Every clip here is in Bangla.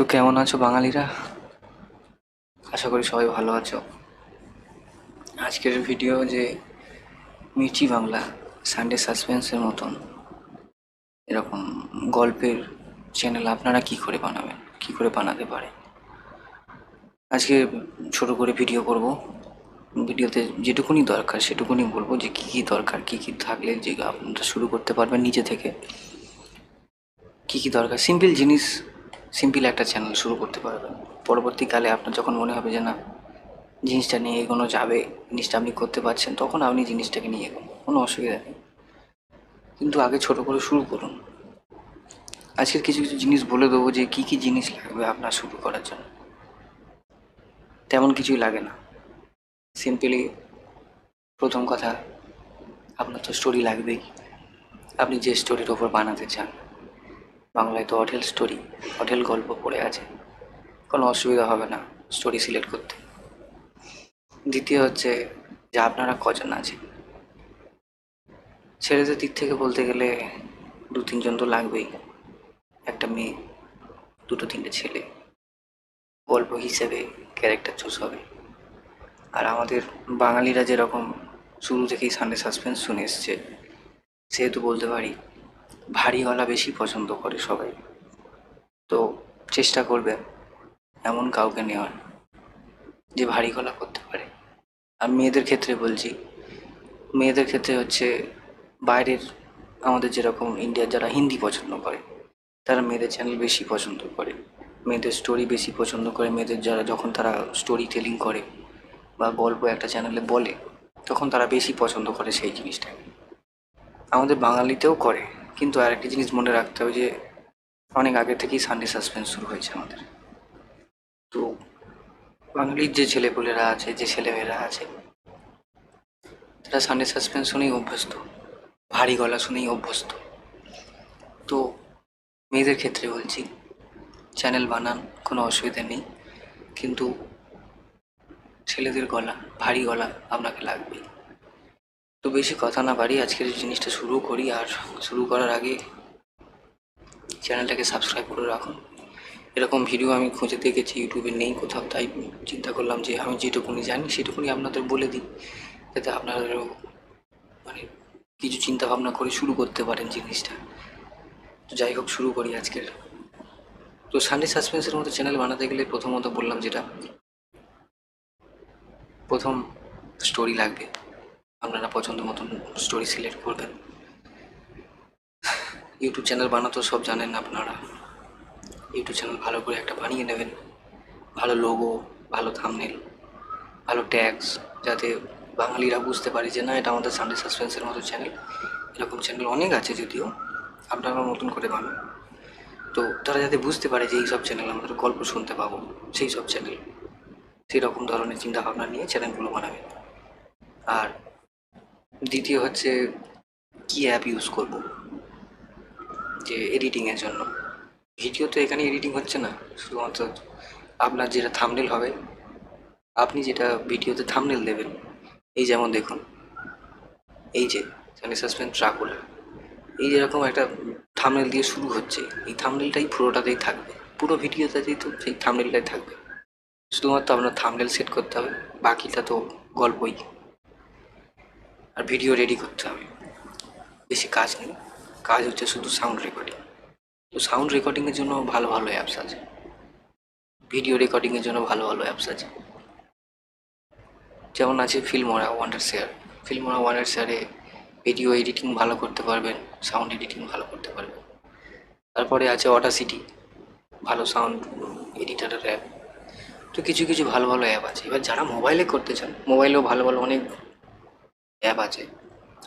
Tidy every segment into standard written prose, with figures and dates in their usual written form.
তো কেমন আছো বাঙালিরা? আশা করি সবাই ভালো আছো। আজকের ভিডিও যে মির্চি বাংলা সানডে সাসপেন্সের মতন এরকম গল্পের চ্যানেল আপনারা কি করে বানাবেন, কি করে বানাতে পারে। আজকে ছোট করে ভিডিও করব। ভিডিওতে যেটুকুনি দরকার সেটুকুনি বলবো, যে কী কী দরকার, কী কী থাকলে যে আপনারা শুরু করতে পারবেন নিজে থেকে। কী কী দরকার, সিম্পল জিনিস, সিম্পল একটা চ্যানেল শুরু করতে পারবেন। পরবর্তীকালে আপনার যখন মনে হবে যে না, জিনিসটা নিয়ে এগোনো যাবে, জিনিসটা আপনি করতে পারছেন, তখন আপনি জিনিসটাকে নিয়ে এগোন, কোনো অসুবিধা নেই। কিন্তু আগে ছোট করে শুরু করুন। আজকের কিছু কিছু জিনিস বলে দেবো যে কী কী জিনিস লাগবে আপনার শুরু করার জন্য। তেমন কিছুই লাগে না। সিম্পলি প্রথম কথা, আপনার তো স্টোরি লাগবেই। আপনি যে স্টোরির ওপর বানাতে চান, বাংলায় তো হোটেল স্টোরি, হোটেল গল্প পড়ে আছে, কোনো অসুবিধা হবে না স্টোরি সিলেক্ট করতে। দ্বিতীয় হচ্ছে যে আপনারা কজন আছেন। ছেলেদের দিক থেকে বলতে গেলে 2-3 জন তো লাগবেই। একটা মেয়ে, 2-3টে ছেলে, গল্প হিসেবে ক্যারেক্টার চুজ হবে। আর আমাদের বাঙালিরা যেরকম শুরু থেকেই সানডে সাসপেন্স শুনে এসছে, সেহেতু বলতে পারি ভারী গলা বেশি পছন্দ করে সবাই। তো চেষ্টা করবেন এমন কাউকে নেওয়ার যে ভারী গলা করতে পারে। আর মেয়েদের ক্ষেত্রে বলছি, মেয়েদের ক্ষেত্রে হচ্ছে বাইরের, আমাদের যেরকম ইন্ডিয়ার যারা হিন্দি পছন্দ করে, তারা মেয়েদের চ্যানেল বেশি পছন্দ করে, মেয়েদের স্টোরি বেশি পছন্দ করে। মেয়েদের যারা, যখন তারা স্টোরি টেলিং করে বা গল্প একটা চ্যানেলে বলে, তখন তারা বেশি পছন্দ করে সেই জিনিসটাকে। আমাদের বাঙালিতেও করে, কিন্তু আর একটা জিনিস মনে রাখতে হবে যে অনেক আগে থেকেই সানডে সাসপেন্স শুরু হয়েছে আমাদের। তো বাঙালির যে ছেলেপুলেরা আছে, যে ছেলেমেয়েরা আছে, তারা সানডে সাসপেন্স শুনেই অভ্যস্ত, ভারী গলা শুনেই অভ্যস্ত। তো মেয়েদের ক্ষেত্রে বলছি, চ্যানেল বানান, কোনো অসুবিধা নেই, কিন্তু ছেলেদের গলা, ভারী গলা আপনাকে লাগবে। তো বেশি কথা না বাড়ি, আজকের জিনিসটা শুরু করি। আর শুরু করার আগে চ্যানেলটাকে সাবস্ক্রাইব করে রাখুন। এরকম ভিডিও আমি খুঁজে দেখেছি, ইউটিউবে নেই কোথাও, তাই চিন্তা করলাম যে আমি যেটুকুনি জানি সেটুকুনি আপনাদের বলে দিই, যাতে আপনারাও মানে কিছু চিন্তা ভাবনা করে শুরু করতে পারেন জিনিসটা। তো যাই হোক, শুরু করি আজকের। তো সানডে সাসপেন্সের মতো চ্যানেল বানাতে গেলে প্রথমত বললাম যেটা, প্রথম স্টোরি লাগবে। আপনারা পছন্দ মতন স্টোরি সিলেক্ট করবেন। ইউটিউব চ্যানেল বানাতেও সব জানেন আপনারা। ইউটিউব চ্যানেল ভালো করে একটা বানিয়ে নেবেন, ভালো লোগো, ভালো থাম্বনেল, ভালো ট্যাগস, যাতে বাঙালিরা বুঝতে পারে যে না, এটা আমাদের সানডে সাসপেন্সের মতো চ্যানেল। এরকম চ্যানেল অনেক আছে, যদিও আপনারা নতুন করে বানান। তো তারা যাতে বুঝতে পারে যে এইসব চ্যানেল আমাদের গল্প শুনতে পাবো, সেই সব চ্যানেল, সেই রকম ধরনের চিন্তাভাবনা নিয়ে চ্যানেলগুলো বানাবেন। আর দ্বিতীয় হচ্ছে কী অ্যাপ ইউজ করব যে এডিটিংয়ের জন্য। ভিডিও তো এখানে এডিটিং হচ্ছে না, শুধুমাত্র আপনার যেটা থাম্বনেল হবে, আপনি যেটা ভিডিওতে থাম্বনেল দেবেন, এই যেমন দেখুন, এই যে সানডে সাসপেন্স ড্রাকুলা, এই যেরকম একটা থাম্বনেল দিয়ে শুরু হচ্ছে, এই থাম্বনেলটাই পুরোটাতেই থাকবে, পুরো ভিডিওটাতেই তো সেই থাম্বনেলটাই থাকবে। শুধুমাত্র আপনার থাম্বনেল সেট করতে হবে, বাকিটা তো গল্পই। আর ভিডিও রেডি করতে হবে, বেশি কাজ নেই। কাজ হচ্ছে শুধু সাউন্ড রেকর্ডিং। তো সাউন্ড রেকর্ডিংয়ের জন্য ভালো ভালো অ্যাপস আছে, ভিডিও রেকর্ডিংয়ের জন্য ভালো ভালো অ্যাপস আছে। যেমন আছে Filmora, wonder share. Filmora, wonder শেয়ারে ভিডিও এডিটিং ভালো করতে পারবেন, সাউন্ড এডিটিং ভালো করতে পারবেন। তারপরে আছে অডাসিটি, ভালো সাউন্ড এডিটারের অ্যাপ। তো কিছু কিছু ভালো ভালো অ্যাপ আছে। এবার যারা মোবাইলে করতে চান, মোবাইলেও ভালো ভালো অনেক অ্যাপ আছে,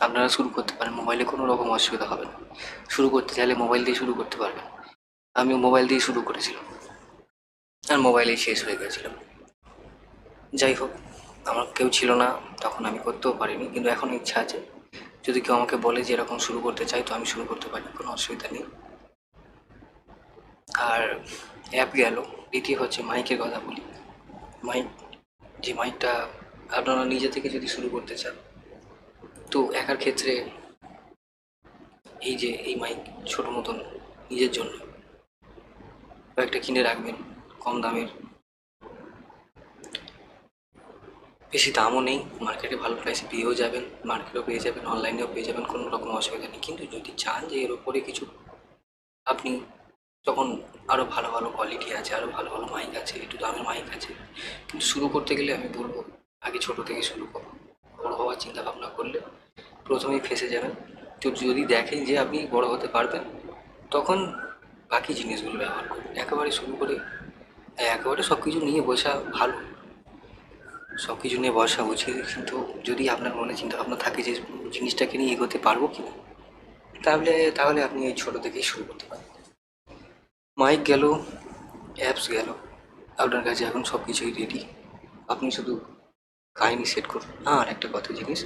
আপনারা শুরু করতে পারেন। মোবাইলে কোনো রকম অসুবিধা হবে না, শুরু করতে চাইলে মোবাইল দিয়ে শুরু করতে পারবেন। আমিও মোবাইল দিয়ে শুরু করেছিলাম, আর মোবাইলেই শেষ হয়ে গেছিলাম। যাই হোক, আমার কেউ ছিল না তখন, আমি করতেও পারিনি, কিন্তু এখন ইচ্ছা আছে। যদি কেউ আমাকে বলে যে এরকম শুরু করতে চাই, তো আমি শুরু করতে পারি, কোনো অসুবিধা নেই। আর অ্যাপ গেল, দ্বিতীয় হচ্ছে মাইকের কথা বলি। মাইক, যে মাইকটা আপনারা নিজে থেকে যদি শুরু করতে চান, তো একার ক্ষেত্রে এই যে এই মাইক ছোটো মতন নিজের জন্য, কয়েকটা কিনে রাখবেন কম দামের, বেশি দামও নেই, মার্কেটে ভালো প্রাইসে পেয়েও যাবেন, মার্কেটেও পেয়ে যাবেন, অনলাইনেও পেয়ে যাবেন, কোনো রকম অসুবিধা নেই। কিন্তু যদি চান যে এর ওপরে কিছু আপনি, তখন আরও ভালো ভালো কোয়ালিটি আছে, আরও ভালো ভালো মাইক আছে, একটু দামের মাইক আছে, কিন্তু শুরু করতে গেলে আমি বলবো আগে ছোটো থেকে শুরু করুন। বড়ো হওয়ার চিন্তা ভাবনা করলে প্রথমেই ফেঁসে যাবেন। তো যদি দেখেন যে আপনি বড় হতে পারবেন, তখন বাকি জিনিসগুলো ব্যবহার করুন। একেবারে শুরু করে একেবারে সব কিছু নিয়ে বসা ভালো, সব কিছু নিয়ে বসা উচিত, কিন্তু যদি আপনার মনে চিন্তা ভাবনা থাকে যে জিনিসটাকে নিয়ে এগোতে পারবো কি না, তাহলে তাহলে আপনি এই ছোটো থেকেই শুরু করতে পারেন। মাইক গেল, অ্যাপস গেল, আপনার কাছে এখন সব কিছুই রেডি, আপনি শুধু কাহিনি সেট করুন। আর একটা কথা জিনিস,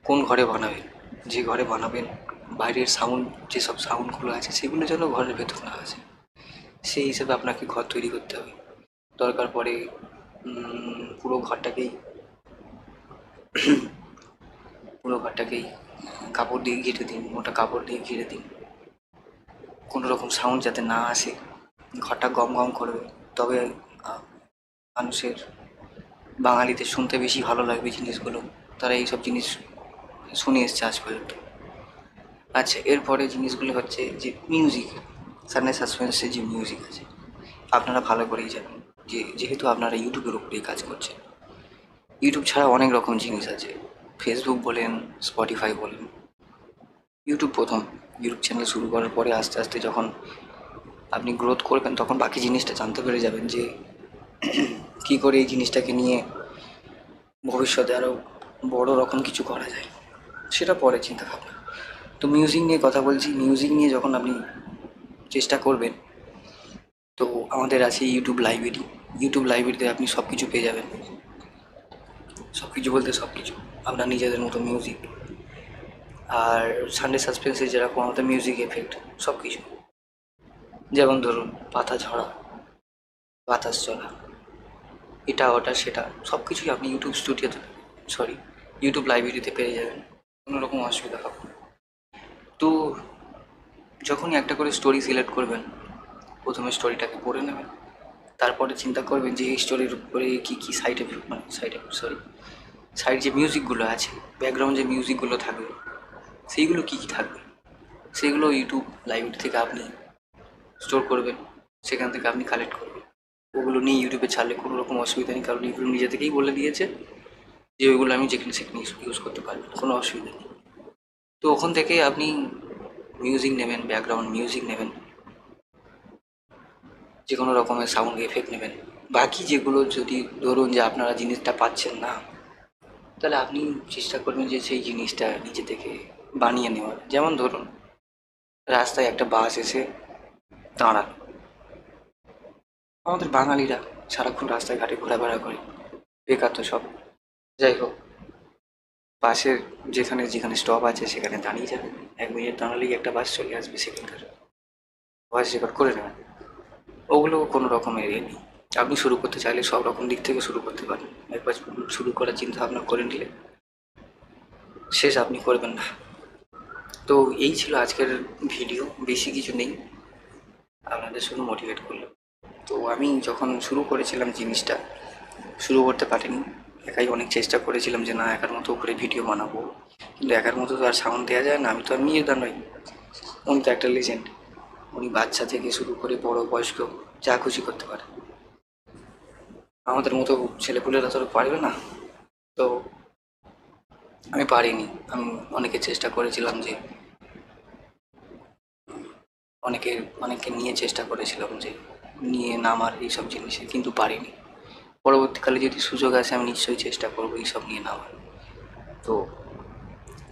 কোন ঘরে বানাবেন, যে ঘরে বানাবেন বাইরের সাউন্ড, যেসব সাউন্ডগুলো আছে সেগুলো যেন ঘরের ভেতর না আসে, সেই হিসেবে আপনাকে ঘর তৈরি করতে হবে। দরকার পড়ে পুরো ঘরটাকেই পুরো ঘরটাকেই কাপড় দিয়ে ঘিরে দিন, মোটা কাপড় দিয়ে ঘিরে দিন, কোনো রকম সাউন্ড যাতে না আসে, ঘরটা গম গম করবে, তবে মানুষের, বাঙালিদের শুনতে বেশি ভালো লাগবে জিনিসগুলো, তারা এইসব জিনিস শুনে এসছে আজ পর্যন্ত। আচ্ছা, এরপরে জিনিসগুলো হচ্ছে যে মিউজিক, সানডে সাসপেন্সের যে মিউজিক আছে, আপনারা ভালো করেই জানেন যে যেহেতু আপনারা ইউটিউবের উপরেই কাজ করছেন, ইউটিউব ছাড়া অনেক রকম জিনিস আছে, ফেসবুক বলেন, স্পটিফাই বলেন। ইউটিউব প্রথম, ইউটিউব চ্যানেল শুরু করার পরে আস্তে আস্তে যখন আপনি গ্রোথ করবেন, তখন বাকি জিনিসটা জানতে পেরে যাবেন যে কী করে এই জিনিসটাকে নিয়ে ভবিষ্যতে আরও বড় রকম কিছু করা যায়, সেটা পরে চিন্তা ভাবনা। তো মিউজিক নিয়ে কথা বলছি, মিউজিক নিয়ে যখন আপনি চেষ্টা করবেন, তো আমাদের আছে ইউটিউব লাইব্রেরি। ইউটিউব লাইব্রেরিতে আপনি সব কিছু পেয়ে যাবেন, সব কিছু বলতে সব কিছু, আপনার নিজেদের মতো মিউজিক, আর সানডে সাসপেন্সে যেরকম আমাদের মিউজিক এফেক্ট সব কিছু, যেমন ধরুন পাতা ঝরা, বাতাস চলা, এটা ওটা সেটা সব কিছুই আপনি ইউটিউব স্টুডিওতে, সরি, ইউটিউব লাইব্রেরিতে পেয়ে যাবেন, কোনো রকম অসুবিধা হবে না। তো যখনই একটা করে স্টোরি সিলেক্ট করবেন, প্রথমে স্টোরিটাকে পড়ে নেবেন, তারপরে চিন্তা করবেন যে এই স্টোরির উপরে কী কী সাইড এফেক্ট, মানে সাইড যে মিউজিকগুলো আছে, ব্যাকগ্রাউন্ড যে মিউজিকগুলো থাকবে, সেইগুলো কী কী থাকবে, সেগুলো ইউটিউব লাইব্রেরি থেকে আপনি স্টোর করবেন, সেখান থেকে আপনি কালেক্ট করবেন, ওগুলো নিয়ে ইউটিউবে ছাড়লে কোনো রকম অসুবিধা নেই, কারণ ইউটিউব নিজে থেকেই বলে দিয়েছে যে ওইগুলো আমি যেখানে সেখানে ইউজ করতে পারবেন, কোনো অসুবিধা নেই। তো ওখান থেকে আপনি মিউজিক নেবেন, ব্যাকগ্রাউন্ড মিউজিক নেবেন, যে কোনো রকমের সাউন্ড এফেক্ট নেবেন। বাকি যেগুলো যদি ধরুন যে আপনারা জিনিসটা পাচ্ছেন না, তাহলে আপনি চেষ্টা করবেন যে সেই জিনিসটা নিজে থেকে বানিয়ে নেওয়ার। যেমন ধরুন রাস্তায় একটা বাস এসে দাঁড়ালো, আমাদের বাঙালিরা সারাক্ষণ রাস্তায় ঘাটে ঘোরাফেরা করে, বেকার তো সব, যাই হোক, বাসের যেখানে যেখানে স্টপ আছে সেখানে দাঁড়িয়ে যাবেন, 1 মিনিট দাঁড়ালেই একটা বাস চলে আসবে, সেখানকার ভয়েস রেকর্ড করে নেবেন। ওগুলো কোনো রকমের ইয়ে নেই, আপনি শুরু করতে চাইলে সব রকম দিক থেকে শুরু করতে পারেন, একবার শুরু করার চিন্তা ভাবনা করে নিলে শেষ আপনি করবেন না। তো এই ছিল আজকের ভিডিও, বেশি কিছু নেই, আপনাদের শুধু মোটিভেট করলো। তো আমি যখন শুরু করেছিলাম জিনিসটা, শুরু করতে পারিনি, একাই অনেক চেষ্টা করেছিলাম যে না একার মতো করে ভিডিও বানাবো, কিন্তু একার মতো তো আর সাউন্ড দেওয়া যায় না, আমি তো আর মিহিরদা নই, উনি তো একটা লেজেন্ড, উনি বাচ্চা থেকে শুরু করে বড় বয়স্ক যা খুশি করতে পারে, আমাদের মতো ছেলেপুলেরা তো পারবে না। তো আমি পারিনি, আমি অনেকে চেষ্টা করেছিলাম যে অনেকে নিয়ে চেষ্টা করেছিলাম যে নিয়ে নামার এইসব জিনিসে, কিন্তু পারিনি। পরবর্তীকালে যদি সুযোগ আসে আমি নিশ্চয়ই চেষ্টা করবো এইসব নিয়ে নামার। তো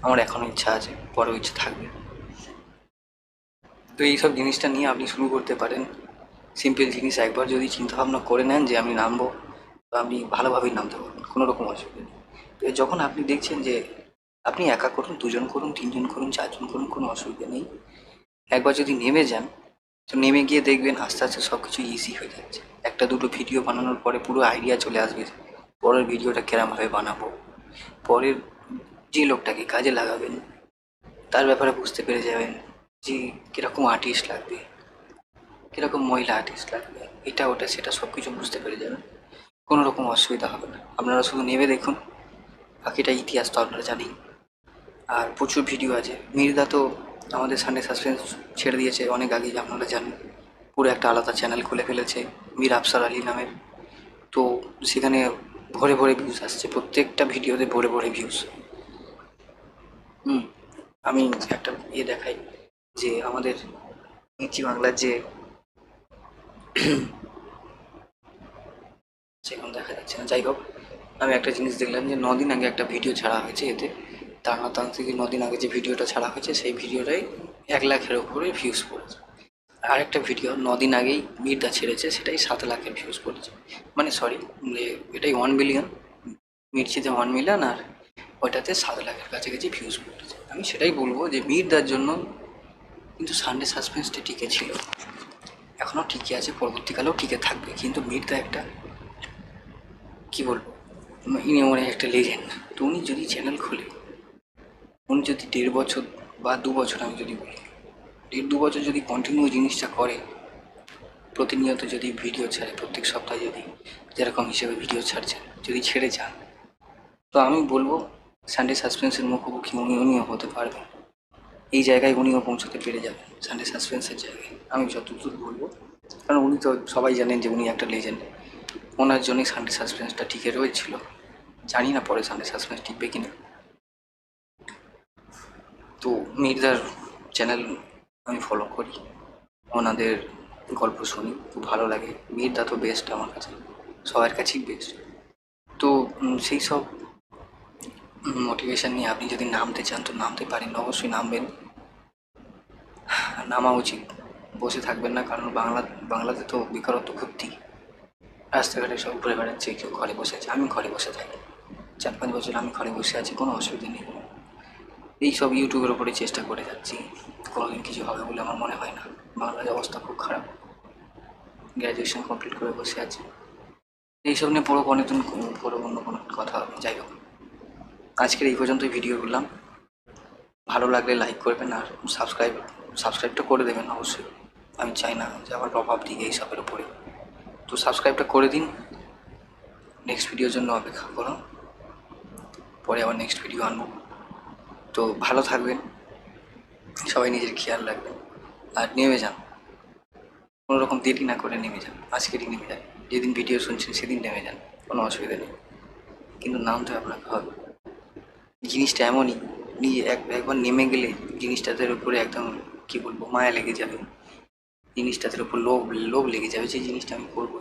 আমার এখনও ইচ্ছা আছে, পরেও ইচ্ছা থাকবে। তো এইসব জিনিসটা নিয়ে আপনি শুরু করতে পারেন, সিম্পল জিনিস, একবার যদি চিন্তাভাবনা করে নেন যে আমি নামবো, তো আপনি ভালোভাবেই নামতে পারবেন, কোনো রকম অসুবিধা নেই। তো যখন আপনি দেখছেন যে আপনি একা করুন, 2জন করুন, 3জন করুন, 4জন করুন, কোনো অসুবিধা নেই, একবার যদি নেমে যান, তো নেমে গিয়ে দেখবেন আস্তে আস্তে সব কিছু ইজি হয়ে যাচ্ছে। একটা দুটো ভিডিও বানানোর পরে পুরো আইডিয়া চলে আসবে, পরের ভিডিওটা কেরমভাবে বানাবো, পরের যে লোকটাকে কাজে লাগাবেন তার ব্যাপারে বুঝতে পেরে যাবেন যে কীরকম আর্টিস্ট লাগবে, কীরকম মহিলা আর্টিস্ট লাগবে, এটা ওটা সেটা সব কিছু বুঝতে পেরে যাবেন, কোনো রকম অসুবিধা হবে না। আপনারা শুধু নেবে দেখুন, বাকিটা ইতিহাস তো আপনারা জানেন। আর প্রচুর ভিডিও আছে। মির্দা তো আমাদের সানডে সাসপেন্স ছেড়ে দিয়েছে অনেক আগেই, আপনারা জানেন। পুরো একটা আলাদা চ্যানেল খুলে ফেলেছে মীর আফসার আলী নামের। তো সেখানে ভরে ভরে ভিউজ আসছে, প্রত্যেকটা ভিডিওতে ভরে ভরে ভিউজ। আমি একটা দেখাই যে আমাদের মির্চি বাংলার যে এখন দেখা যাচ্ছে না, যাই হোক, আমি একটা জিনিস দেখলাম যে 9 দিন আগে একটা ভিডিও ছাড়া হয়েছে এতে, তান্ত্রিক 9 দিন আগে যে ভিডিওটা ছাড়া হয়েছে সেই ভিডিওটাই 1 লাখের ওপরে ভিউজ পড়েছে। আর একটা ভিডিও 9 দিন আগেই মির্দা ছেড়েছে, সেটাই 7 লাখের ভিউজ পড়েছে। মানে সরি, এটাই 1 বিলিয়ন, মির্চিতে 1 মিলিয়ন, আর ওইটাতে 7 লাখের কাছাকাছি ভিউজ পড়েছে। আমি সেটাই বলবো যে মির্দার জন্য কিন্তু সানডে সাসপেন্সটা টিকে ছিল, এখনও টিকে আছে, পরবর্তীকালেও টিকে থাকবে। কিন্তু মির্দা একটা কী বলবো, ইনি মনে একটা লেজেন্ড। তো উনি যদি চ্যানেল খোলে, উনি যদি 1.5 বছর বা 2 বছর, আমি যদি বলি 1.5-2 বছর যদি কন্টিনিউ জিনিসটা করে, প্রতিনিয়ত যদি ভিডিও ছাড়ে, প্রত্যেক সপ্তাহে যদি যেরকম হিসেবে ভিডিও ছাড়ছেন যদি ছেড়ে যান, তো আমি বলবো সানডে সাসপেন্সের মুখোমুখি উনিও হতে পারবেন। এই জায়গায় উনিও পৌঁছতে পেরে যাবেন, সানডে সাসপেন্সের জায়গায়, আমি যতদূর বলবো। কারণ উনি তো সবাই জানেন যে উনি একটা লেজেন্ড, ওনার জন্যই সানডে সাসপেন্সটা টিকে রয়েছিল। জানি না পরে সানডে সাসপেন্স টিকবে কিনা। তো মির্জার চ্যানেল আমি ফলো করি, ওনাদের গল্প শুনি, খুব ভালো লাগে। মির্জা তো বেস্ট আমার কাছে, সবার কাছেই বেস্ট। তো সেই সব মোটিভেশন নিয়ে আপনি যদি নামতে চান তো নামতে পারেন, অবশ্যই নামবেন, নামা উচিত। বসে থাকবেন না, কারণ বাংলাতে তো বেকারত্ব ভর্তি, রাস্তাঘাটে সব ঘুরে বেড়াচ্ছে, কেউ ঘরে বসে আছে। আমি ঘরে বসে থাকি, 4-5 বছর আমি ঘরে বসে আছি, কোনো অসুবিধা নেই। এই সব ইউটিউবের ওপরে চেষ্টা করে যাচ্ছি, কোনোদিন কিছু হবে বলে আমার মনে হয় না। বাংলার অবস্থা খুব খারাপ, গ্র্যাজুয়েশন কমপ্লিট করে বসে আছি। এইসব নিয়ে পরে অন্য কোনো কথা হবে। যাই হোক, আজকের এই পর্যন্তই ভিডিও করলাম। ভালো লাগলে লাইক করবেন, আর সাবস্ক্রাইবটা করে দেবেন অবশ্যই। আমি চাই না যে আমার প্রভাব দিই এইসবের উপরে, তো সাবস্ক্রাইবটা করে দিন। নেক্সট ভিডিওর জন্য অপেক্ষা করুন, পরে আবার নেক্সট ভিডিও আনবো। তো ভালো থাকবেন সবাই, নিজের খেয়াল রাখবেন, আর নেমে যান, কোনো রকম দেরি না করে নেমে যান, আজকেরই নেমে যান। যেদিন ভিডিও শুনছেন সেদিন নেমে যান, কোনো অসুবিধা নেই, কিন্তু নামতে আপনাকে হবে। জিনিসটা এমনই, নিজে একবার নেমে গেলে জিনিসটাদের উপরে একদম কী বলবো, মায়া লেগে যাবে, জিনিসটাদের উপর লোভ লেগে যাবে যে জিনিসটা আমি করবো।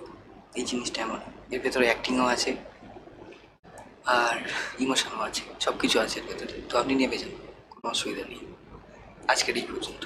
এই জিনিসটা এমন, এর ভেতরে অ্যাক্টিংও আছে আর ইমোশনও আছে, সব কিছু আছে এর ভেতরে। তো আপনি নেমে যান, কোনো অসুবিধা নেই। আজকের এই পর্যন্ত।